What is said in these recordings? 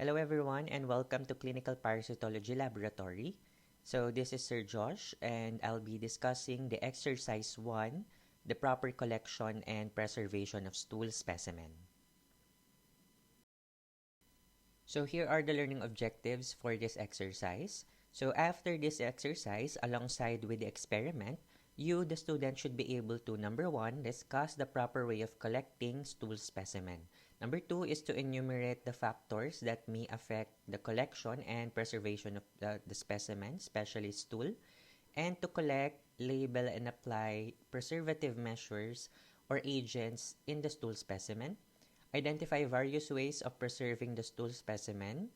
Hello everyone and welcome to Clinical Parasitology Laboratory. So this is Sir Josh and I'll be discussing the exercise 1, the proper collection and preservation of stool specimen. So here are the learning objectives for this exercise. So after this exercise, alongside with the experiment, you, the student, should be able to, number 1, discuss the proper way of collecting stool specimen. Number 2 is to enumerate the factors that may affect the collection and preservation of the specimen, especially stool, and to collect, label, and apply preservative measures or agents in the stool specimen. Identify various ways of preserving the stool specimen.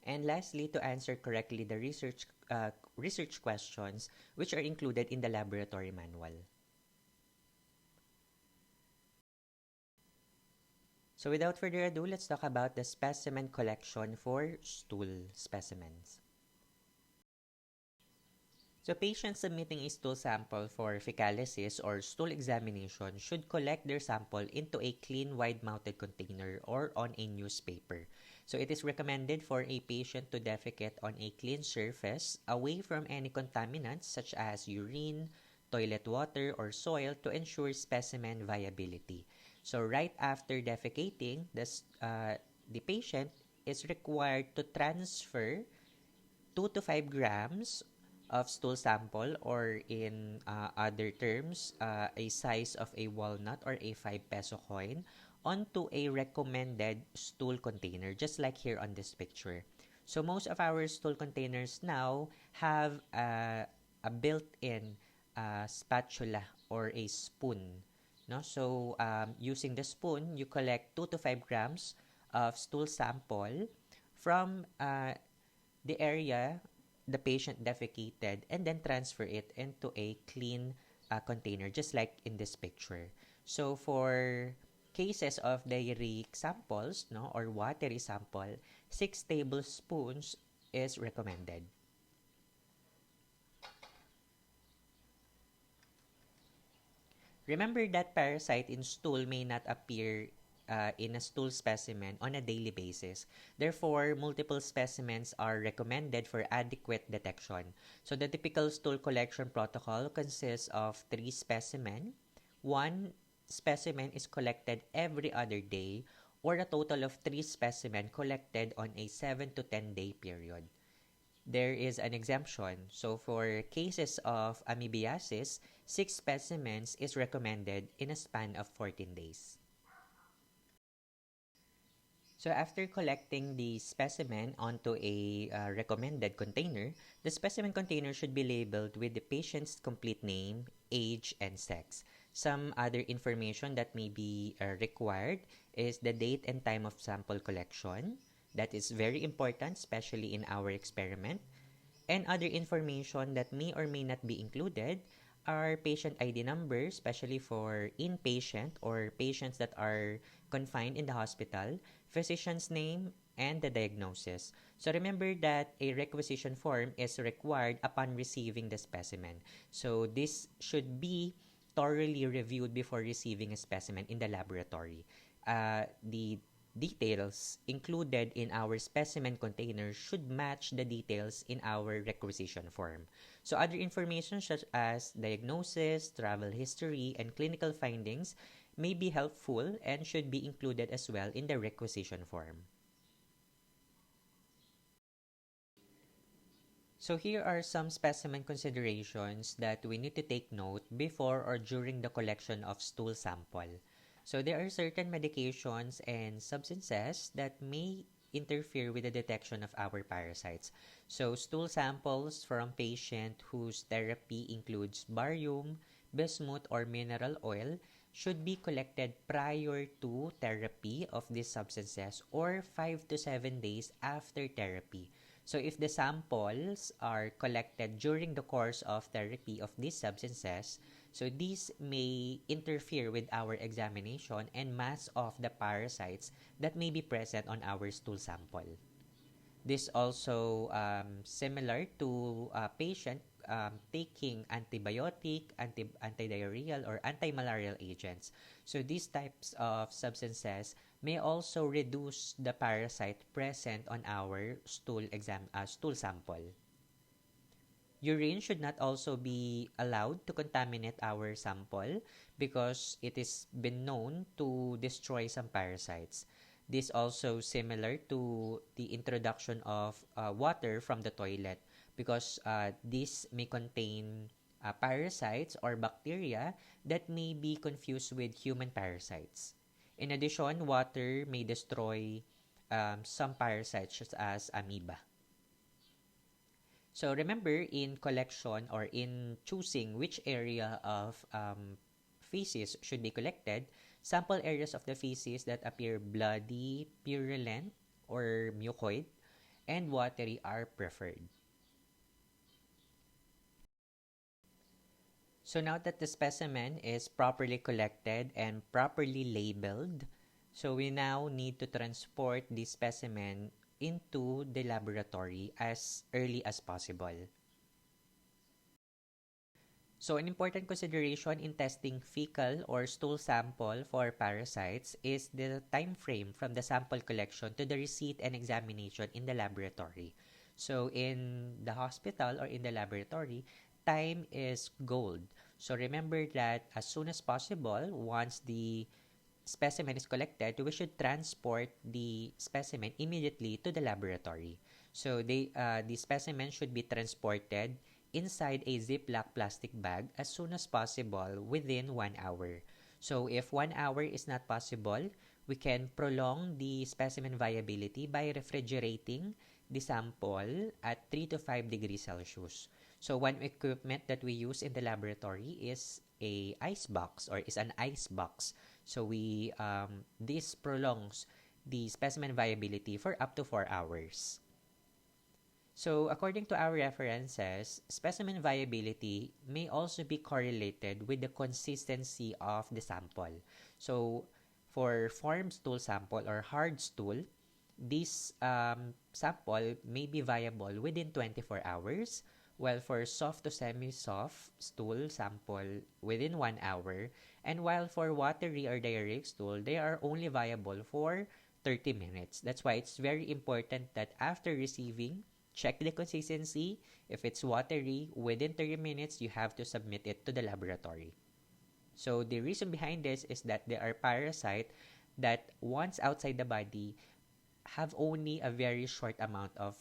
And lastly, to answer correctly the research questions which are included in the laboratory manual. So without further ado, let's talk about the specimen collection for stool specimens. So patients submitting a stool sample for fecalysis or stool examination should collect their sample into a clean wide-mounted container or on a newspaper. So it is recommended for a patient to defecate on a clean surface away from any contaminants such as urine, toilet water, or soil to ensure specimen viability. So right after defecating, the patient is required to transfer 2 to 5 grams of stool sample, or in other terms, a size of a walnut or a 5 peso coin, onto a recommended stool container, just like here on this picture. So most of our stool containers now have a built-in spatula or a spoon. No? So using the spoon, you collect 2 to 5 grams of stool sample from the area the patient defecated and then transfer it into a clean container, just like in this picture. So for cases of diarrheic samples, no, or watery sample, 6 tablespoons is recommended. Remember that parasite in stool may not appear in a stool specimen on a daily basis. Therefore, multiple specimens are recommended for adequate detection. So the typical stool collection protocol consists of 3 specimens. 1 specimen is collected every other day, or a total of 3 specimens collected on a 7 to 10 day period. There is an exemption. So for cases of amoebiasis, 6 specimens is recommended in a span of 14 days. So after collecting the specimen onto a recommended container, the specimen container should be labeled with the patient's complete name, age, and sex. Some other information that may be required is the date and time of sample collection. That is very important, especially in our experiment. And other information that may or may not be included are patient ID numbers, especially for inpatient or patients that are confined in the hospital, physician's name, and the diagnosis. So remember that a requisition form is required upon receiving the specimen. So this should be thoroughly reviewed before receiving a specimen in the laboratory. The details included in our specimen container should match the details in our requisition form. So other information such as diagnosis, travel history, and clinical findings may be helpful and should be included as well in the requisition form. So here are some specimen considerations that we need to take note before or during the collection of stool sample. So there are certain medications and substances that may interfere with the detection of our parasites. So stool samples from patient whose therapy includes barium, bismuth, or mineral oil should be collected prior to therapy of these substances or 5 to 7 days after therapy. So if the samples are collected during the course of therapy of these substances, so these may interfere with our examination and mask off the parasites that may be present on our stool sample. This also similar to a patient taking antibiotic, antidiarrheal, or antimalarial agents. So these types of substances may also reduce the parasite present on our stool sample. Urine should not also be allowed to contaminate our sample because it is been known to destroy some parasites. This also similar to the introduction of water from the toilet because this may contain parasites or bacteria that may be confused with human parasites. In addition, water may destroy some parasites such as amoeba. So remember, in collection or in choosing which area of feces should be collected, sample areas of the feces that appear bloody, purulent, or mucoid, and watery are preferred. So now that the specimen is properly collected and properly labeled, so we now need to transport the specimen into the laboratory as early as possible. So an important consideration in testing fecal or stool sample for parasites is the time frame from the sample collection to the receipt and examination in the laboratory. So in the hospital or in the laboratory, time is gold. So remember that as soon as possible, once the specimen is collected, we should transport the specimen immediately to the laboratory. So the specimen should be transported inside a Ziploc plastic bag as soon as possible within 1 hour. So if 1 hour is not possible, we can prolong the specimen viability by refrigerating the sample at 3 to 5 degrees Celsius. So one equipment that we use in the laboratory is a ice box or is an ice box. So this prolongs the specimen viability for up to 4 hours. So according to our references, specimen viability may also be correlated with the consistency of the sample. So for firm stool sample or hard stool, this sample may be viable within 24 hours, while for soft to semi-soft stool sample within 1 hour, and while for watery or diarrheic stool, they are only viable for 30 minutes. That's why it's very important that after receiving, check the consistency. If it's watery, within 30 minutes, you have to submit it to the laboratory. So the reason behind this is that there are parasites that once outside the body have only a very short amount of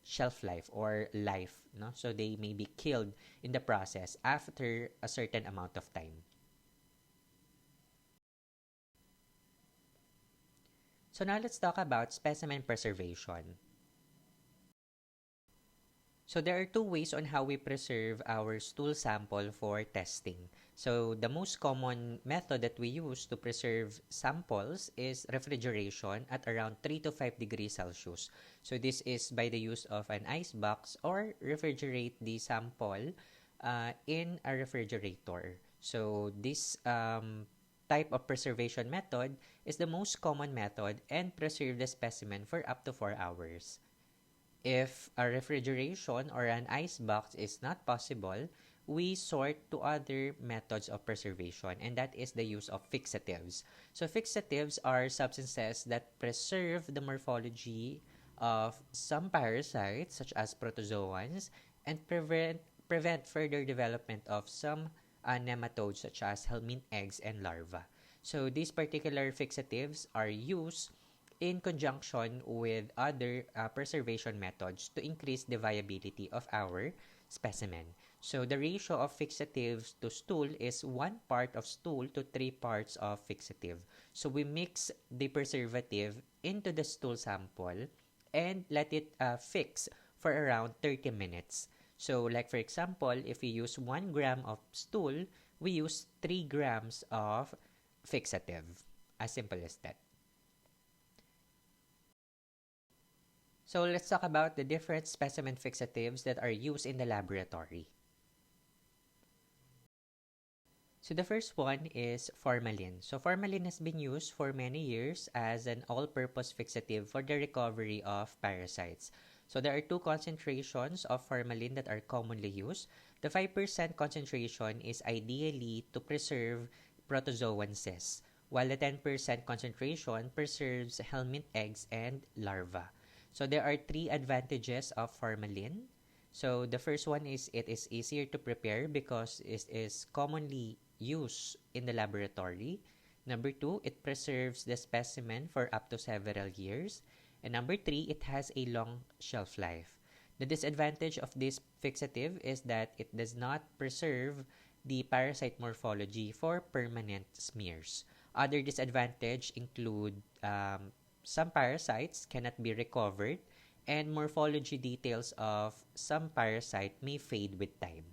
shelf life or life, no? So they may be killed in the process after a certain amount of time. So now let's talk about specimen preservation. So there are two ways on how we preserve our stool sample for testing. So the most common method that we use to preserve samples is refrigeration at around 3 to 5 degrees Celsius. So this is by the use of an ice box or refrigerate the sample in a refrigerator. So this type of preservation method is the most common method and preserve the specimen for up to 4 hours. If a refrigeration or an ice box is not possible, we sort to other methods of preservation, and that is the use of fixatives. So fixatives are substances that preserve the morphology of some parasites such as protozoans and prevent further development of some nematodes such as helminth eggs and larvae. So these particular fixatives are used in conjunction with other preservation methods to increase the viability of our specimen. So the ratio of fixatives to stool is 1 part of stool to 3 parts of fixative. So we mix the preservative into the stool sample and let it fix for around 30 minutes. So like for example, if we use 1 gram of stool, we use 3 grams of fixative. As simple as that. So let's talk about the different specimen fixatives that are used in the laboratory. So the first one is formalin. So formalin has been used for many years as an all-purpose fixative for the recovery of parasites. So there are 2 concentrations of formalin that are commonly used. The 5% concentration is ideally to preserve protozoan cysts, while the 10% concentration preserves helminth eggs and larvae. So there are three advantages of formalin. So the first one is it is easier to prepare because it is commonly used in the laboratory. Number two, it preserves the specimen for up to several years. And number three, it has a long shelf life. The disadvantage of this fixative is that it does not preserve the parasite morphology for permanent smears. Other disadvantages include some parasites cannot be recovered and morphology details of some parasite may fade with time.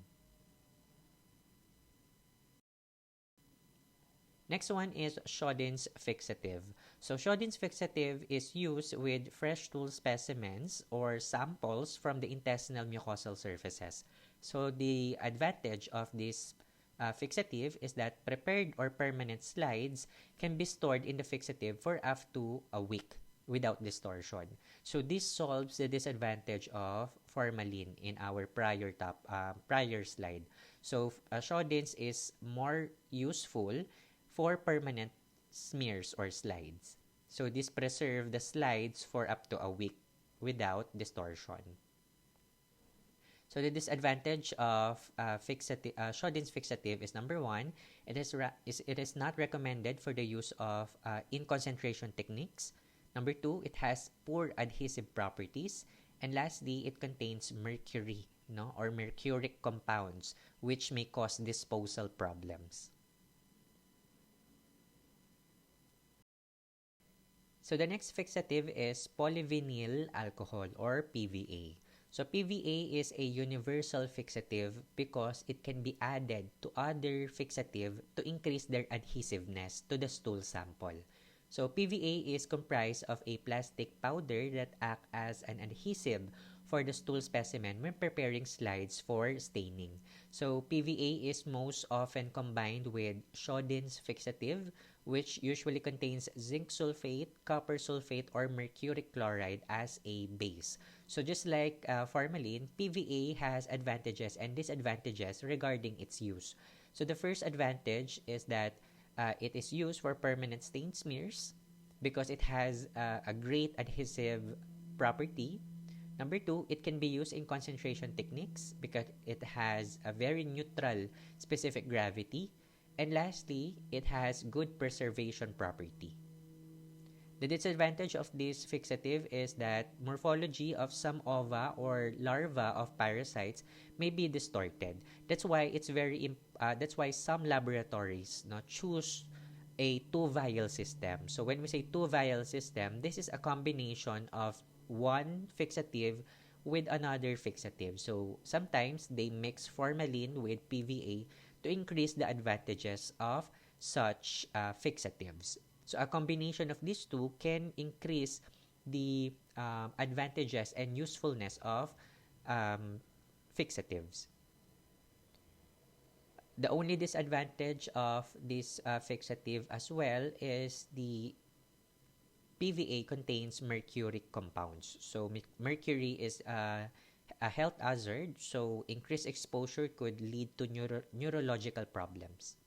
Next one is Schodin's fixative. So Schodin's fixative is used with fresh stool specimens or samples from the intestinal mucosal surfaces. So the advantage of this fixative is that prepared or permanent slides can be stored in the fixative for up to a week without distortion. So this solves the disadvantage of formalin in our prior slide. So Schodin's is more useful for permanent smears or slides. So this preserve the slides for up to a week without distortion. So the disadvantage of Schodin's fixative is number one, it is not recommended for the use of in concentration techniques. Number two, it has poor adhesive properties. And lastly, it contains mercury, no, or mercuric compounds, which may cause disposal problems. So the next fixative is polyvinyl alcohol or PVA. So PVA is a universal fixative because it can be added to other fixative to increase their adhesiveness to the stool sample. So PVA is comprised of a plastic powder that acts as an adhesive for the stool specimen when preparing slides for staining. So PVA is most often combined with Schodin's fixative, which usually contains zinc sulfate, copper sulfate, or mercuric chloride as a base. So just like formalin, PVA has advantages and disadvantages regarding its use. So the first advantage is that it is used for permanent stain smears because it has a great adhesive property. Number two, it can be used in concentration techniques because it has a very neutral specific gravity. And lastly, it has good preservation property. The disadvantage of this fixative is that morphology of some ova or larva of parasites may be distorted. That's why that's why some laboratories choose a two-vial system. So when we say two-vial system, this is a combination of one fixative with another fixative. So sometimes they mix formalin with PVA to increase the advantages of such fixatives. So a combination of these two can increase the advantages and usefulness of fixatives. The only disadvantage of this fixative as well is the PVA contains mercuric compounds. So mercury is a health hazard, so increased exposure could lead to neurological problems.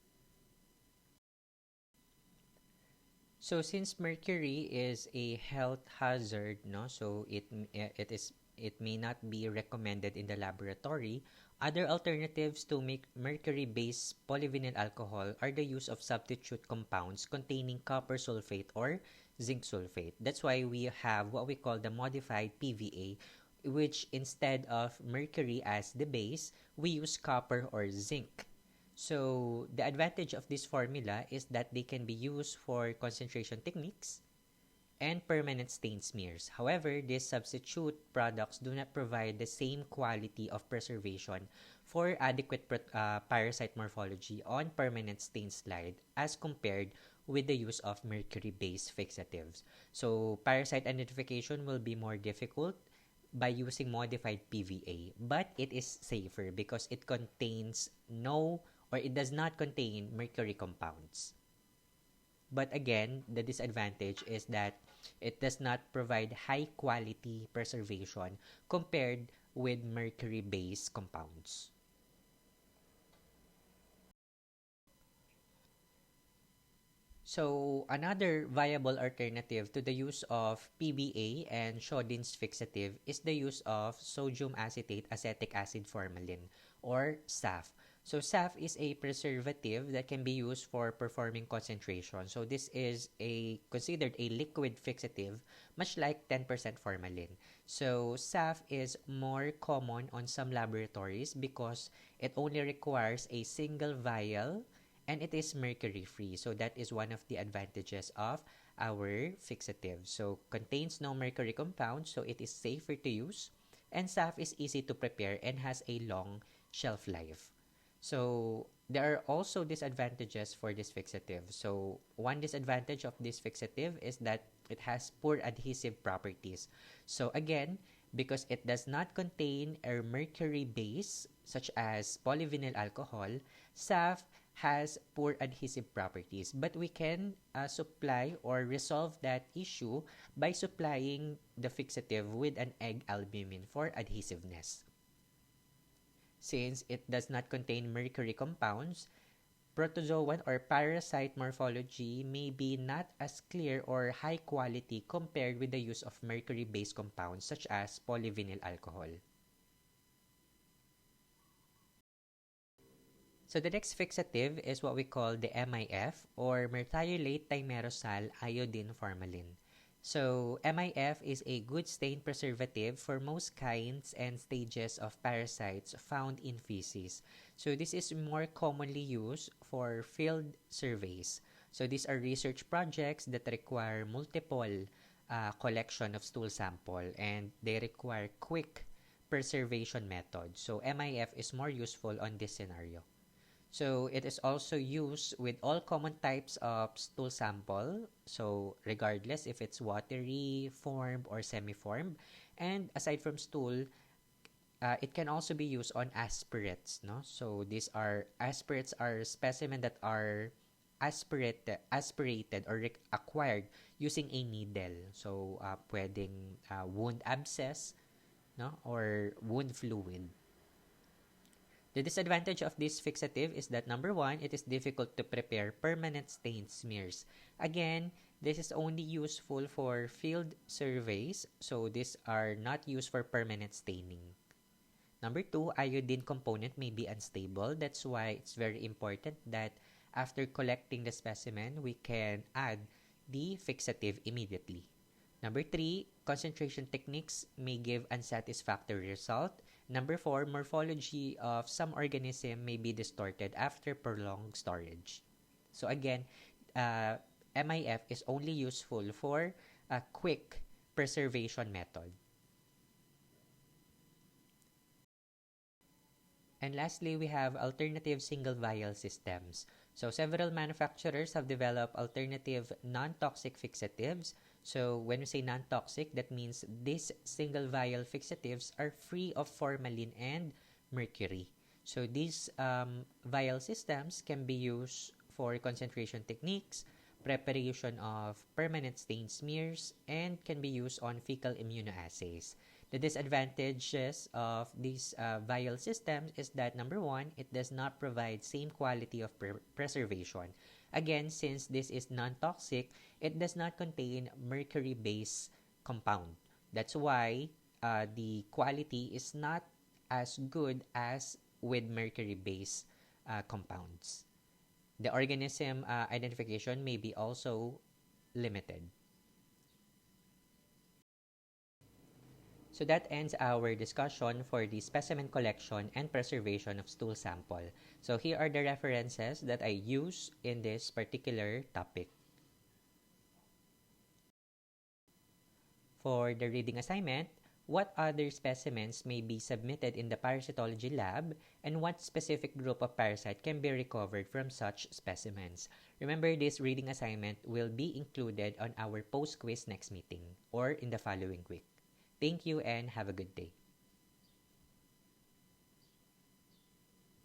So since mercury is a health hazard, so it may not be recommended in the laboratory. Other alternatives to make mercury-based polyvinyl alcohol are the use of substitute compounds containing copper sulfate or zinc sulfate. That's why we have what we call the modified PVA, which instead of mercury as the base, we use copper or zinc. So the advantage of this formula is that they can be used for concentration techniques and permanent stain smears. However, these substitute products do not provide the same quality of preservation for adequate parasite morphology on permanent stain slide as compared with the use of mercury-based fixatives. So parasite identification will be more difficult by using modified PVA, but it is safer because it contains it does not contain mercury compounds. But again, the disadvantage is that it does not provide high quality preservation compared with mercury-based compounds. So, another viable alternative to the use of PBA and Schodin's fixative is the use of sodium acetate acetic acid formalin, or SAF. So, SAF is a preservative that can be used for performing concentration. So, this is considered a liquid fixative, much like 10% formalin. So, SAF is more common on some laboratories because it only requires a single vial and it is mercury free. So that is one of the advantages of our fixative. So contains no mercury compound, so it is safer to use, and SAF is easy to prepare and has a long shelf life. So there are also disadvantages for this fixative. So one disadvantage of this fixative is that it has poor adhesive properties. So again, because it does not contain a mercury base such as polyvinyl alcohol, SAF has poor adhesive properties. But we can supply or resolve that issue by supplying the fixative with an egg albumin for adhesiveness. Since it does not contain mercury compounds, protozoan or parasite morphology may be not as clear or high quality compared with the use of mercury-based compounds such as polyvinyl alcohol. So the next fixative is what we call the MIF, or methylate thimerosal iodine formalin. So MIF is a good stain preservative for most kinds and stages of parasites found in feces. So this is more commonly used for field surveys. So these are research projects that require multiple collection of stool sample, and they require quick preservation methods. So MIF is more useful on this scenario. So it is also used with all common types of stool sample. So regardless if it's watery, formed, or semi-formed. And aside from stool, it can also be used on aspirates. No? So these are aspirates are specimen that are aspirated or acquired using a needle. So pwedeng wound abscess, no? Or wound fluid. The disadvantage of this fixative is that number one, it is difficult to prepare permanent stain smears. Again, this is only useful for field surveys, so these are not used for permanent staining. Number two, iodine component may be unstable. That's why it's very important that after collecting the specimen, we can add the fixative immediately. Number three, concentration techniques may give unsatisfactory result. Number four, morphology of some organism may be distorted after prolonged storage. So again, MIF is only useful for a quick preservation method. And lastly, we have alternative single vial systems. So several manufacturers have developed alternative non-toxic fixatives. So when we say non-toxic, that means these single vial fixatives are free of formalin and mercury. So these vial systems can be used for concentration techniques, preparation of permanent stain smears, and can be used on fecal immunoassays. The disadvantages of these vial systems is that number one, it does not provide same quality of preservation. Again, since this is non-toxic, it does not contain mercury-based compound. That's why the quality is not as good as with mercury-based compounds. The organism identification may be also limited. So that ends our discussion for the specimen collection and preservation of stool sample. So here are the references that I use in this particular topic. For the reading assignment, what other specimens may be submitted in the parasitology lab, and what specific group of parasite can be recovered from such specimens? Remember, this reading assignment will be included on our post-quiz next meeting or in the following week. Thank you and have a good day.